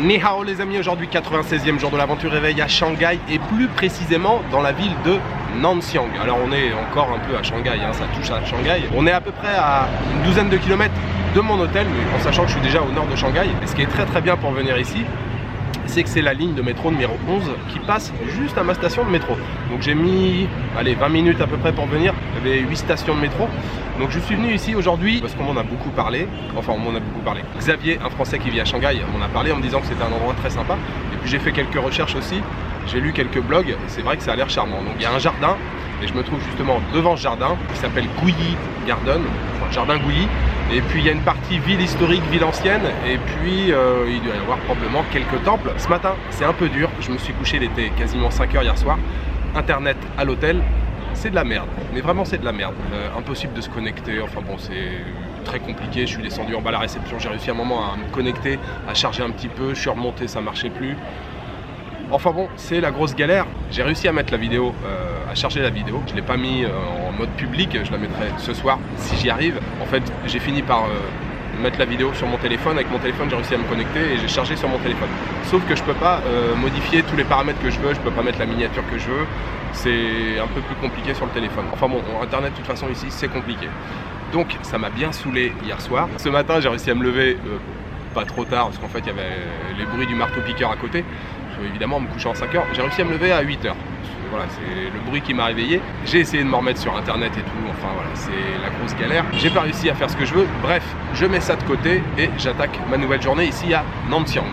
Ni hao les amis, aujourd'hui 96e jour de l'aventure réveil à Shanghai et plus précisément dans la ville de Nanxiang. Alors on est encore un peu à Shanghai, hein, ça touche à Shanghai. On est à peu près à une douzaine de kilomètres de mon hôtel, mais en sachant que je suis déjà au nord de Shanghai. Et ce qui est très bien pour venir ici, c'est que c'est la ligne de métro numéro 11 qui passe juste à ma station de métro. Donc j'ai mis, allez, 20 minutes à peu près pour venir. Il y avait 8 stations de métro. Donc je suis venu ici aujourd'hui parce qu'on m'en a beaucoup parlé. Enfin, on m'en a beaucoup parlé. Xavier, un Français qui vit à Shanghai, m'en a parlé en me disant que c'était un endroit très sympa. Et puis j'ai fait quelques recherches aussi. J'ai lu quelques blogs et c'est vrai que ça a l'air charmant. Donc il y a un jardin et je me trouve justement devant ce jardin qui s'appelle Guyi Garden, enfin jardin Guyi. Et puis il y a une partie ville historique, ville ancienne, et puis il doit y avoir probablement quelques temples. Ce matin, c'est un peu dur, je me suis couché, il était quasiment 5 h hier soir. Internet à l'hôtel, c'est de la merde, mais vraiment c'est de la merde. Impossible de se connecter, enfin bon, c'est très compliqué. Je suis descendu en bas à la réception, j'ai réussi un moment à me connecter, à charger un petit peu, je suis remonté, ça marchait plus. Enfin bon, c'est la grosse galère. J'ai réussi à mettre la vidéo, à charger la vidéo. Je ne l'ai pas mis en mode public, je la mettrai ce soir si j'y arrive. En fait, j'ai fini par mettre la vidéo sur mon téléphone. Avec mon téléphone, j'ai réussi à me connecter et j'ai chargé sur mon téléphone. Sauf que je ne peux pas modifier tous les paramètres que je veux, je ne peux pas mettre la miniature que je veux. C'est un peu plus compliqué sur le téléphone. Enfin bon, Internet, de toute façon, ici, c'est compliqué. Donc, ça m'a bien saoulé hier soir. Ce matin, j'ai réussi à me lever pas trop tard, parce qu'en fait, il y avait les bruits du marteau-piqueur à côté. Évidemment, en me couchant à 5 h, j'ai réussi à me lever à 8 h. Voilà, c'est le bruit qui m'a réveillé. J'ai essayé de me remettre sur internet et tout, enfin voilà, c'est la grosse galère. J'ai pas réussi à faire ce que je veux. Bref, je mets ça de côté et j'attaque ma nouvelle journée ici à Nanxiang.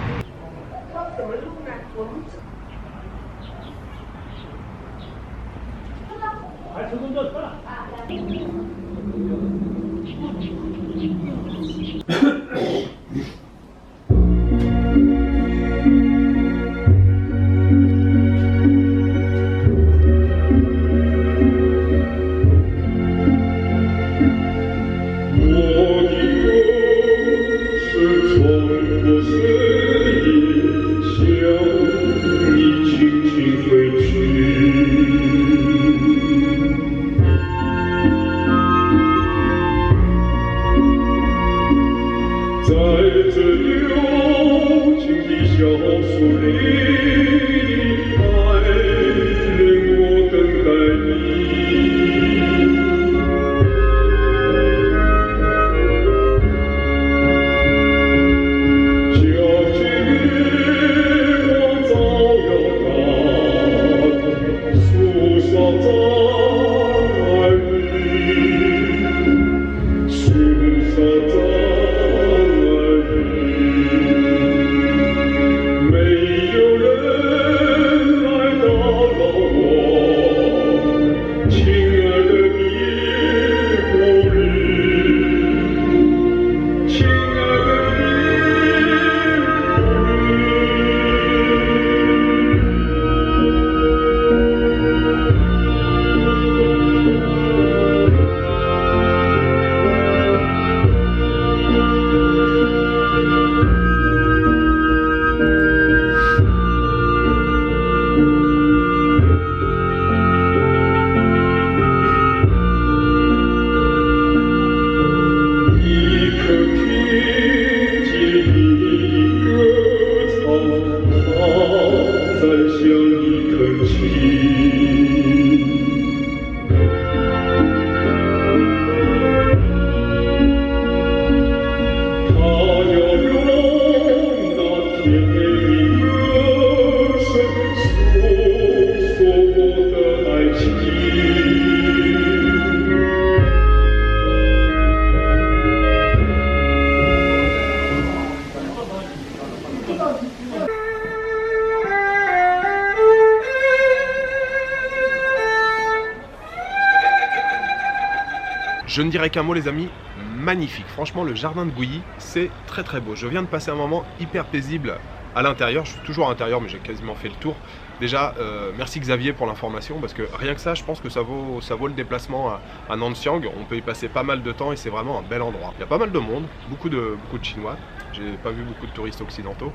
Je ne dirais qu'un mot les amis, magnifique. Franchement le jardin de Guyi, c'est très beau. Je viens de passer un moment hyper paisible à l'intérieur. Je suis toujours à l'intérieur mais j'ai quasiment fait le tour. Déjà, merci Xavier pour l'information parce que rien que ça, je pense que ça vaut le déplacement à Nanxiang. On peut y passer pas mal de temps et c'est vraiment un bel endroit. Il y a pas mal de monde, beaucoup de Chinois. J'ai pas vu beaucoup de touristes occidentaux.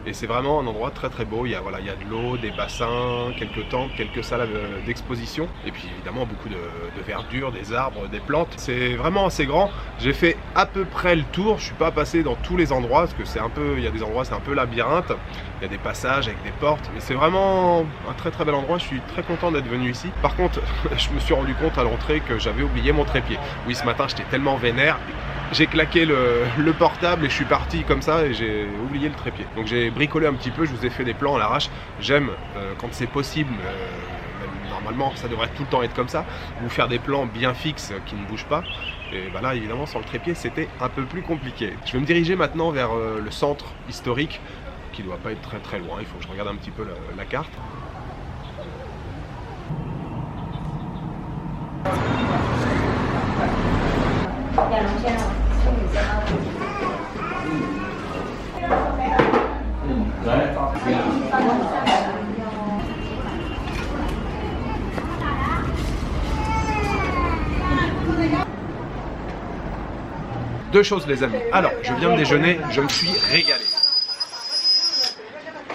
Et c'est vraiment un endroit très très beau. Il y a, voilà, il y a de l'eau, des bassins, quelques tentes, quelques salles d'exposition. Et puis évidemment beaucoup de verdure, des arbres, des plantes. C'est vraiment assez grand. J'ai fait à peu près le tour. Je suis pas passé dans tous les endroits parce que c'est un peu, il y a des endroits c'est un peu labyrinthe. Il y a des passages avec des portes. Mais c'est vraiment un très très bel endroit. Je suis très content d'être venu ici. Par contre, je me suis rendu compte à l'entrée que j'avais oublié mon trépied. Oui, ce matin j'étais tellement vénère. J'ai claqué le portable et je suis parti comme ça et j'ai oublié le trépied. Donc j'ai bricolé un petit peu, je vous ai fait des plans à l'arrache. J'aime quand c'est possible, même normalement ça devrait tout le temps être comme ça, vous faire des plans bien fixes qui ne bougent pas. Et bah là évidemment sans le trépied c'était un peu plus compliqué. Je vais me diriger maintenant vers le centre historique qui ne doit pas être très très loin. Il faut que je regarde un petit peu la carte. Deux choses les amis. Alors, je viens de déjeuner, je me suis régalé.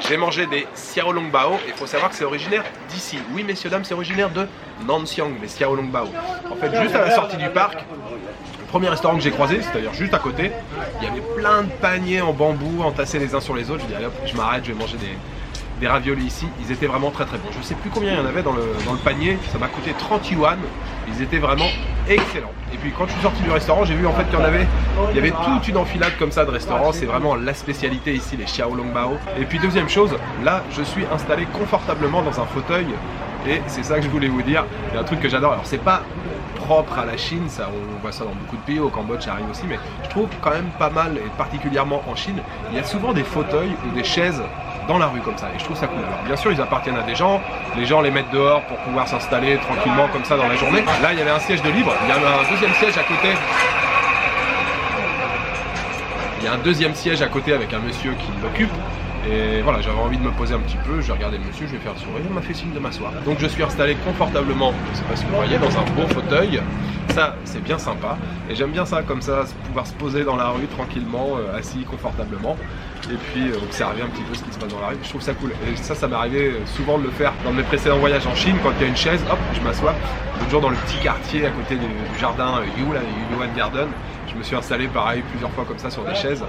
J'ai mangé des xiaolongbao et il faut savoir que c'est originaire d'ici. Oui messieurs dames, c'est originaire de Nanxiang, les xiaolongbao. En fait, juste à la sortie du parc, le premier restaurant que j'ai croisé, c'est-à-dire juste à côté, il y avait plein de paniers en bambou entassés les uns sur les autres. Je dis allez hop, je m'arrête, je vais manger des raviolis ici. Ils étaient vraiment très très bons. Je sais plus combien il y en avait dans le panier, ça m'a coûté 30 yuan. Ils étaient vraiment excellents. Et puis quand je suis sorti du restaurant, j'ai vu en fait qu'il y avait toute une enfilade comme ça de restaurants. C'est vraiment la spécialité ici, les xiaolongbao. Et puis deuxième chose, là je suis installé confortablement dans un fauteuil. Et c'est ça que je voulais vous dire. Il y a un truc que j'adore. Alors c'est pas propre à la Chine, ça, on voit ça dans beaucoup de pays, au Cambodge ça arrive aussi, mais je trouve quand même pas mal, et particulièrement en Chine, il y a souvent des fauteuils ou des chaises dans la rue comme ça, et je trouve ça cool. Alors bien sûr ils appartiennent à des gens, les gens les mettent dehors pour pouvoir s'installer tranquillement comme ça dans la journée. Là il y avait un siège de libre, il y a un deuxième siège à côté. Il y a un deuxième siège à côté avec un monsieur qui l'occupe. Et voilà, j'avais envie de me poser un petit peu, j'ai regardé le monsieur, je vais faire le sourire, il m'a fait signe de m'asseoir. Donc je suis installé confortablement, je ne sais pas si vous voyez, dans un beau fauteuil. Ça, c'est bien sympa. Et j'aime bien ça, comme ça, pouvoir se poser dans la rue tranquillement, assis confortablement. Et puis observer un petit peu ce qui se passe dans la rue. Je trouve ça cool. Et ça m'est arrivé souvent de le faire dans mes précédents voyages en Chine. Quand il y a une chaise, hop, je m'assois. L'autre jour dans le petit quartier à côté du jardin Yu, là, Yuan Garden. Je me suis installé pareil plusieurs fois comme ça sur des chaises.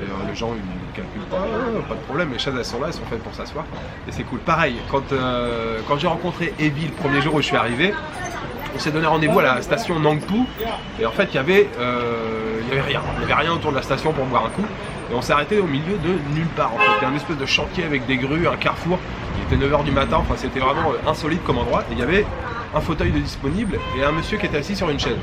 Et les gens ils ne calculent pas de problème. Les chaises elles sont là, elles sont faites pour s'asseoir. Et c'est cool. Pareil, quand j'ai rencontré Evie le premier jour où je suis arrivé, on s'est donné rendez-vous à la station Nangpu. Et en fait il y avait rien. Il n'y avait rien autour de la station pour boire un coup. Et on s'est arrêté au milieu de nulle part en fait. Il y a une espèce de chantier avec des grues, un carrefour. Il était 9h du matin, enfin c'était vraiment insolite comme endroit. Et il y avait un fauteuil de disponible et un monsieur qui était assis sur une chaise.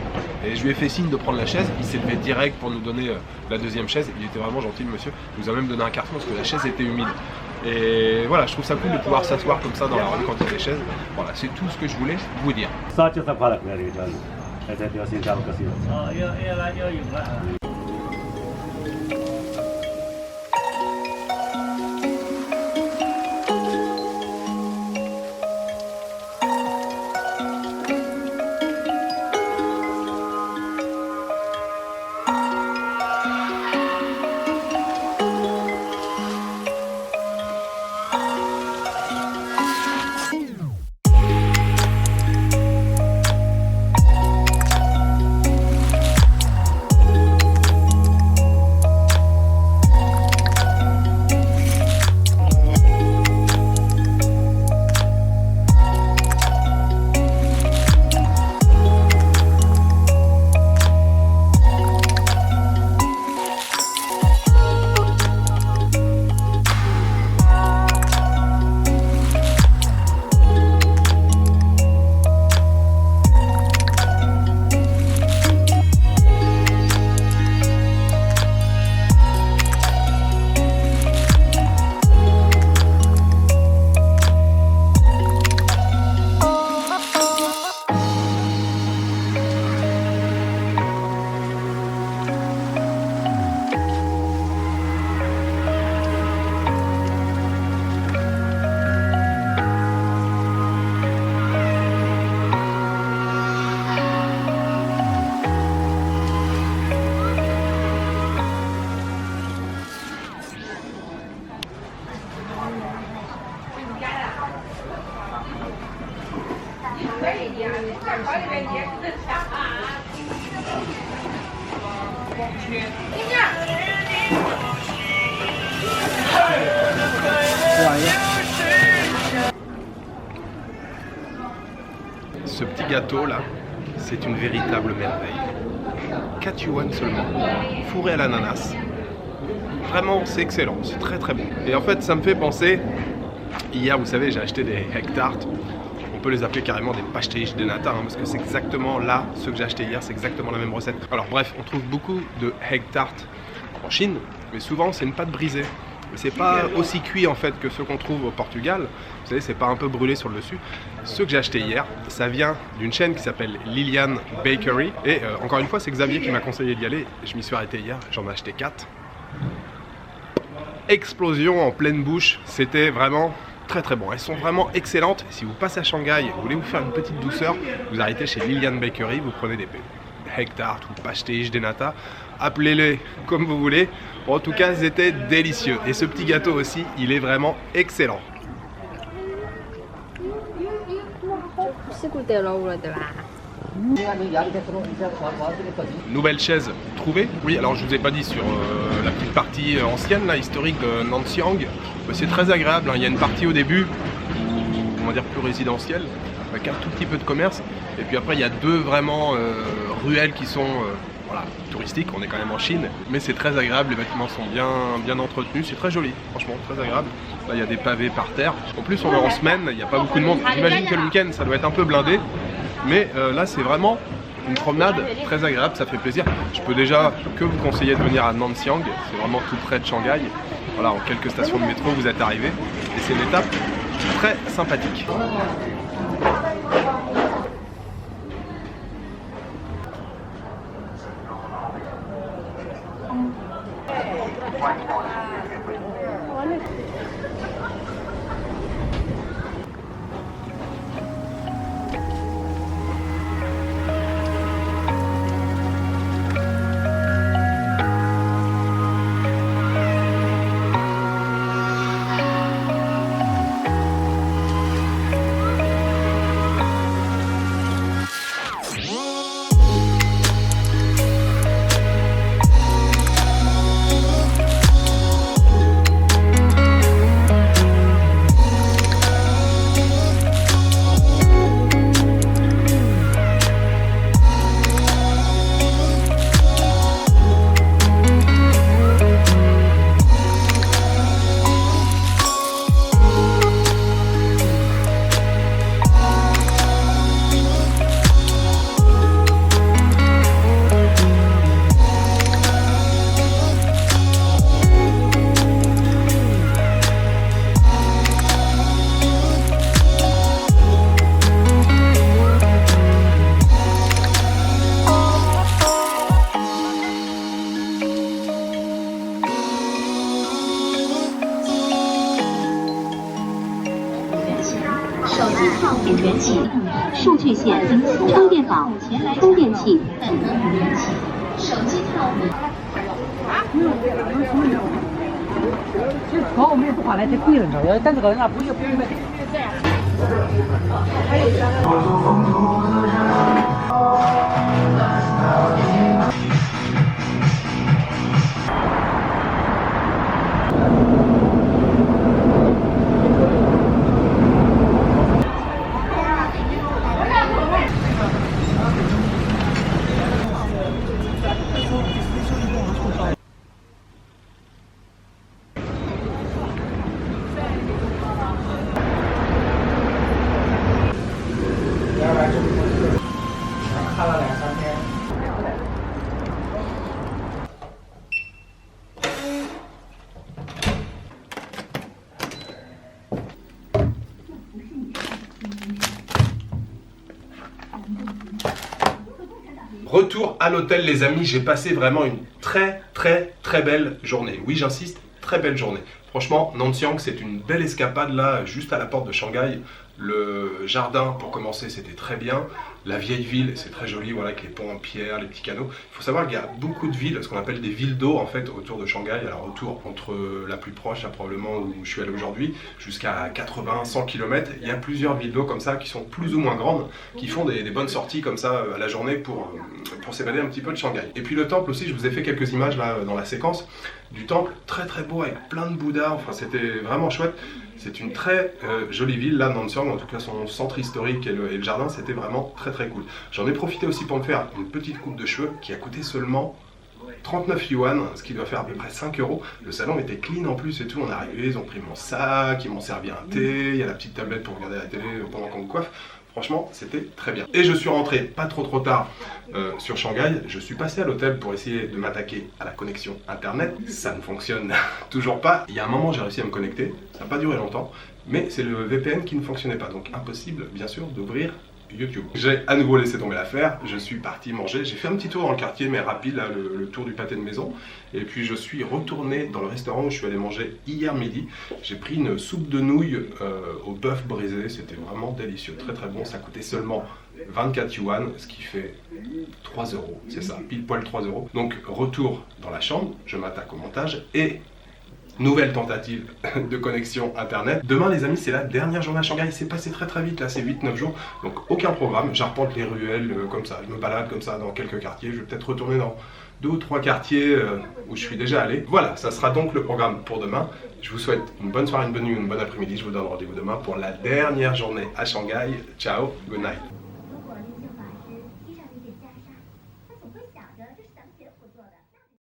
Et je lui ai fait signe de prendre la chaise, il s'est levé direct pour nous donner la deuxième chaise. Il était vraiment gentil le monsieur, il nous a même donné un carton parce que la chaise était humide. Et voilà, je trouve ça cool de pouvoir s'asseoir comme ça dans la rue quand il y a des chaises. Voilà, c'est tout ce que je voulais vous dire. Ce petit gâteau là, c'est une véritable merveille. 4 yuan seulement, fourré à l'ananas. Vraiment, c'est excellent, c'est très très bon. Et en fait, ça me fait penser, hier, vous savez, j'ai acheté des egg tarts. On peut les appeler carrément des pastéis de nata, hein, parce que c'est exactement là, ceux que j'ai acheté hier, c'est exactement la même recette. Alors bref, on trouve beaucoup de egg tarts en Chine, mais souvent c'est une pâte brisée. C'est pas aussi cuit en fait que ceux qu'on trouve au Portugal. Vous savez, c'est pas un peu brûlé sur le dessus. Ceux que j'ai acheté hier, ça vient d'une chaîne qui s'appelle Lilian Bakery. Et encore une fois, c'est Xavier qui m'a conseillé d'y aller. Je m'y suis arrêté hier, j'en ai acheté 4. Explosion en pleine bouche, c'était vraiment très très bon. Elles sont vraiment excellentes. Si vous passez à Shanghai, vous voulez vous faire une petite douceur, vous arrêtez chez Lilian Bakery, vous prenez des egg tarts ou pastéis de nata, appelez-les comme vous voulez. En tout cas, c'était délicieux. Et ce petit gâteau aussi, il est vraiment excellent. Nouvelle chaise trouvée. Oui, alors je vous ai pas dit sur la petite partie ancienne, là, historique de Nanxiang. C'est très agréable, hein. Il y a une partie au début, on va dire plus résidentielle, avec un tout petit peu de commerce. Et puis après, il y a deux vraiment ruelles qui sont voilà, touristiques. On est quand même en Chine, mais c'est très agréable. Les bâtiments sont bien entretenus. C'est très joli, franchement, très agréable. Là, il y a des pavés par terre. En plus, on est en semaine, il n'y a pas beaucoup de monde. J'imagine que le week-end, ça doit être un peu blindé. Mais là, c'est vraiment une promenade très agréable, ça fait plaisir. Je peux déjà que vous conseiller de venir à Nanxiang. C'est vraiment tout près de Shanghai. Voilà, en quelques stations de métro, vous êtes arrivés. Et c'est une étape très sympathique. Retour à l'hôtel les amis, j'ai passé vraiment une très belle journée. Oui j'insiste, très belle journée. Franchement, Nanxiang c'est une belle escapade là, juste à la porte de Shanghai. Le jardin pour commencer c'était très bien. la vieille ville, c'est très joli, voilà, avec les ponts en pierre, les petits canaux. Il faut savoir qu'il y a beaucoup de villes, ce qu'on appelle des villes d'eau en fait, autour de Shanghai. Alors autour, entre la plus proche, là, probablement où je suis allé aujourd'hui, jusqu'à 80-100 km, il y a plusieurs villes d'eau comme ça qui sont plus ou moins grandes, qui font des bonnes sorties comme ça à la journée pour s'évader un petit peu de Shanghai. Et puis le temple aussi, je vous ai fait quelques images là dans la séquence du temple, très très beau avec plein de Bouddhas, enfin c'était vraiment chouette. C'est une très jolie ville là, Nanxiang, en tout cas son centre historique et le jardin, c'était vraiment très très cool. J'en ai profité aussi pour me faire une petite coupe de cheveux qui a coûté seulement 39 yuan, ce qui doit faire à peu près 5 euros. Le salon était clean en plus et tout, on est arrivé, ils ont pris mon sac, ils m'ont servi un thé, il y a la petite tablette pour regarder la télé pendant qu'on me coiffe. Franchement, c'était très bien. Et je suis rentré pas trop tard sur Shanghai. Je suis passé à l'hôtel pour essayer de m'attaquer à la connexion internet. Ça ne fonctionne toujours pas. Il y a un moment, j'ai réussi à me connecter. Ça n'a pas duré longtemps. Mais c'est le VPN qui ne fonctionnait pas. Donc impossible, bien sûr, d'ouvrir YouTube. J'ai à nouveau laissé tomber l'affaire, je suis parti manger, j'ai fait un petit tour dans le quartier mais rapide, là, le tour du pâté de maison, et puis je suis retourné dans le restaurant où je suis allé manger hier midi. J'ai pris une soupe de nouilles au bœuf brisé, c'était vraiment délicieux, très très bon, ça coûtait seulement 24 yuan, ce qui fait 3 euros, c'est ça, pile poil 3 euros. Donc retour dans la chambre, je m'attaque au montage et nouvelle tentative de connexion internet. Demain les amis, c'est la dernière journée à Shanghai, c'est passé très très vite là, c'est 8-9 jours, donc aucun programme, j'arpente les ruelles comme ça, je me balade comme ça dans quelques quartiers, je vais peut-être retourner dans 2 ou 3 quartiers où je suis déjà allé. Voilà, ça sera donc le programme pour demain. Je vous souhaite une bonne soirée, une bonne nuit, une bonne après-midi, je vous donne rendez-vous demain pour la dernière journée à Shanghai. Ciao, good night.